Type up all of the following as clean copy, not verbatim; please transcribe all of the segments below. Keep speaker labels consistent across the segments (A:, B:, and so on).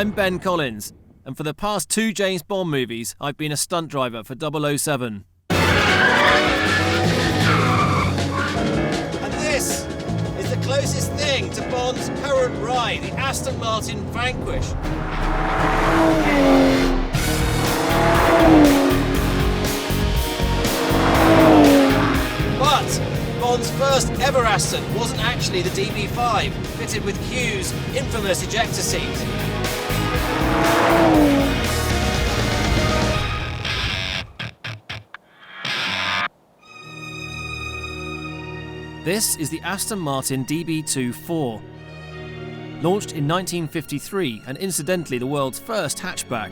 A: I'm Ben Collins, and for the past 2 James Bond movies, I've been a stunt driver for 007. And this is the closest thing to Bond's current ride, the Aston Martin Vanquish. But Bond's first ever Aston wasn't actually the DB5, fitted with Q's infamous ejector seat. This is the Aston Martin DB24. Launched in 1953 and incidentally the world's first hatchback.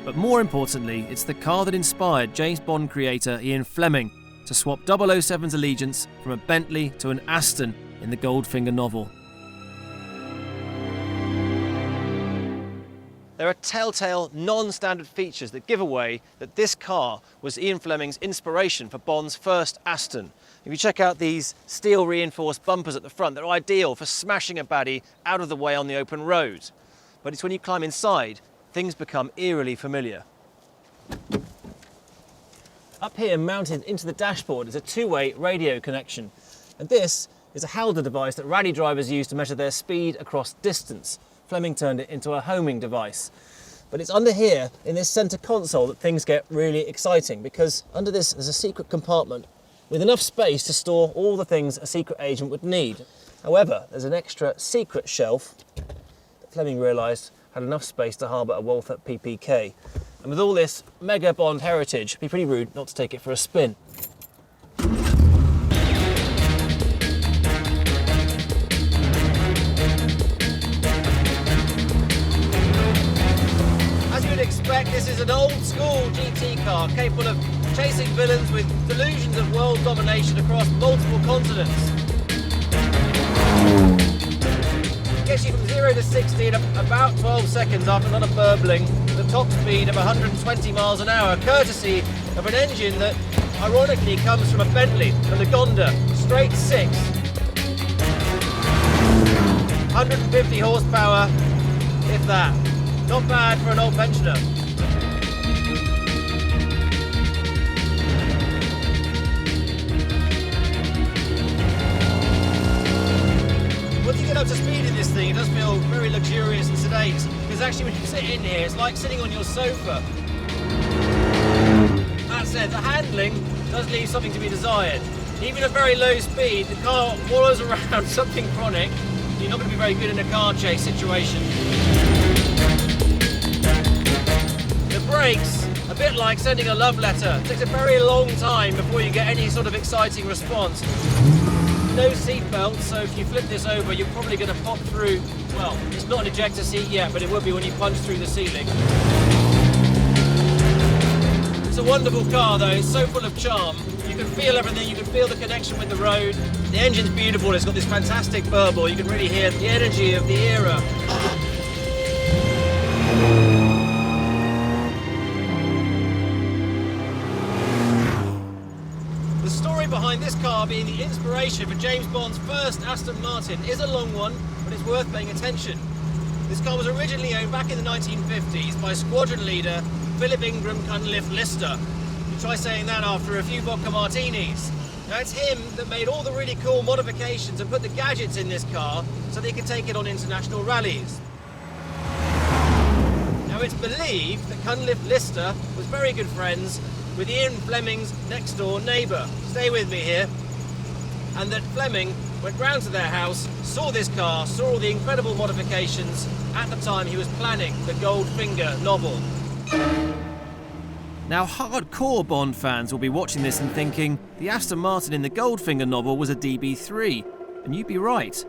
A: But more importantly, it's the car that inspired James Bond creator Ian Flemming to swap 007's allegiance from a Bentley to an Aston in the Goldfinger novel. There are telltale, non-standard features that give away that this car was Ian Flemming's inspiration for Bond's first Aston. If you check out these steel-reinforced bumpers at the front, they're ideal for smashing a baddie out of the way on the open road. But it's when you climb inside, things become eerily familiar. Up here, mounted into the dashboard, is a 2-way radio connection. And this is a Halder device that rally drivers use to measure their speed across distance. Flemming turned it into a homing device. But it's under here, in this centre console, that things get really exciting, because under this there's a secret compartment with enough space to store all the things a secret agent would need. However, there's an extra secret shelf that Flemming realised had enough space to harbour a Walther PPK. And with all this mega Bond heritage, it'd be pretty rude not to take it for a spin. As you'd expect, this is an old-school GT car capable of chasing villains with delusions of world domination across multiple continents. It gets you from 0 to 60 in about 12 seconds after not a burbling, with a top speed of 120 miles an hour, courtesy of an engine that ironically comes from a Bentley, from the Gonda, straight 6. 150 horsepower, if that. Not bad for an old pensioner. Once you get up to speed in this thing, it does feel very luxurious and sedate, because actually when you sit in here, it's like sitting on your sofa. That said, the handling does leave something to be desired. Even at very low speed, the car wallows around something chronic. You're not going to be very good in a car chase situation. The brakes, a bit like sending a love letter. It takes a very long time before you get any sort of exciting response. No seat belt, so if you flip this over, you're probably going to pop through, well, it's not an ejector seat yet, but it will be when you punch through the ceiling. It's a wonderful car though, it's so full of charm. You can feel everything, you can feel the connection with the road. The engine's beautiful, it's got this fantastic burble, you can really hear the energy of the era. The story behind this car being the inspiration for James Bond's first Aston Martin is a long one, but it's worth paying attention. This car was originally owned back in the 1950s by squadron leader Philip Ingram Cunliffe Lister. You try saying that after a few vodka martinis. Now it's him that made all the really cool modifications and put the gadgets in this car so they could take it on international rallies. Now it's believed that Cunliffe Lister was very good friends with Ian Flemming's next door neighbour. Stay with me here. And that Flemming went round to their house, saw this car, saw all the incredible modifications at the time he was planning the Goldfinger novel. Now hardcore Bond fans will be watching this and thinking the Aston Martin in the Goldfinger novel was a DB3, and you'd be right.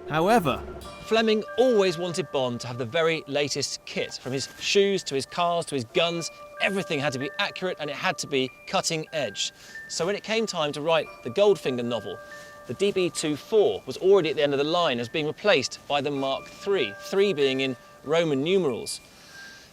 A: However, Flemming always wanted Bond to have the very latest kit, from his shoes to his cars to his guns. Everything had to be accurate and it had to be cutting edge. So when it came time to write the Goldfinger novel, the DB24 was already at the end of the line as being replaced by the Mark III, 3 being in Roman numerals.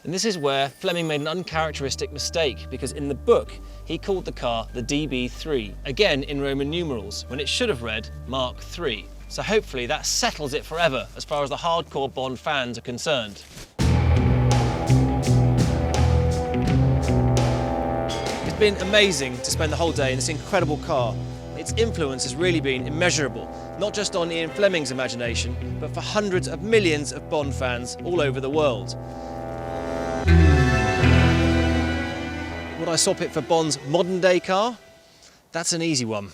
A: And this is where Flemming made an uncharacteristic mistake, because in the book he called the car the DB3, again in Roman numerals, when it should have read Mark III. So hopefully that settles it forever as far as the hardcore Bond fans are concerned. been amazing to spend the whole day in this incredible car. Its influence has really been immeasurable, not just on Ian Flemming's imagination, but for hundreds of millions of Bond fans all over the world. Would I swap it for Bond's modern day car? That's an easy one.